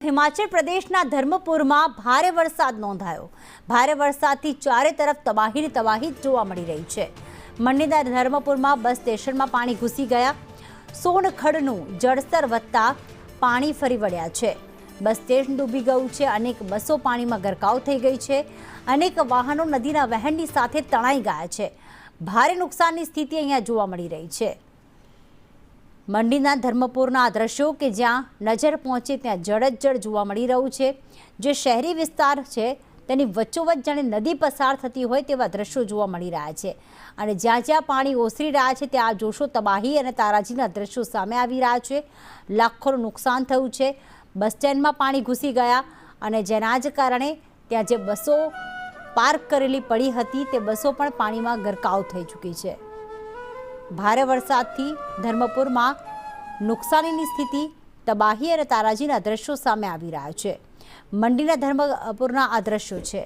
હિમાચલ પ્રદેશના ધર્મપુરમાં ભારે વરસાદ નોંધાયો। ભારે વરસાદથી ચારે તરફ તબાહીની તબાહી જોવા મળી રહી છે। મંડીના ધર્મપુરમાં બસ સ્ટેશનમાં પાણી ઘૂસી ગયા। સોનખડનું જળસ્તર વધતા પાણી ફરી વળ્યા છે। બસ સ્ટેશન ડૂબી ગયું છે। અનેક બસો પાણીમાં ગરકાવ થઈ ગઈ છે। અનેક વાહનો નદીના વહેણની સાથે તણાઈ ગયા છે। ભારે નુકસાનની સ્થિતિ અહીંયા જોવા મળી રહી છે। મંડીના ધર્મપુરના આ દ્રશ્યો કે જ્યાં નજર પહોંચે ત્યાં જળ જ જળ જોવા મળી રહ્યું છે। જે શહેરી વિસ્તાર છે તેની વચ્ચોવચ્ચ જાણે નદી પસાર થતી હોય તેવા દ્રશ્યો જોવા મળી રહ્યા છે। અને જ્યાં જ્યાં પાણી ઓસરી રહ્યા છે ત્યાં જોશો તબાહી અને તારાજીના દ્રશ્યો સામે આવી રહ્યા છે। લાખોનું નુકસાન થયું છે। બસ સ્ટેન્ડમાં પાણી ઘૂસી ગયા અને જેના જ કારણે ત્યાં જે બસો પાર્ક કરેલી પડી હતી તે બસો પણ પાણીમાં ગરકાવ થઈ ચૂકી છે। ભારે વરસાદથી ધર્મપુરમાં નુકસાનીની સ્થિતિ, તબાહી અને તારાજીના દ્રશ્યો સામે આવી રહ્યા છે। મંડીના ધર્મપુરના આ દ્રશ્યો છે।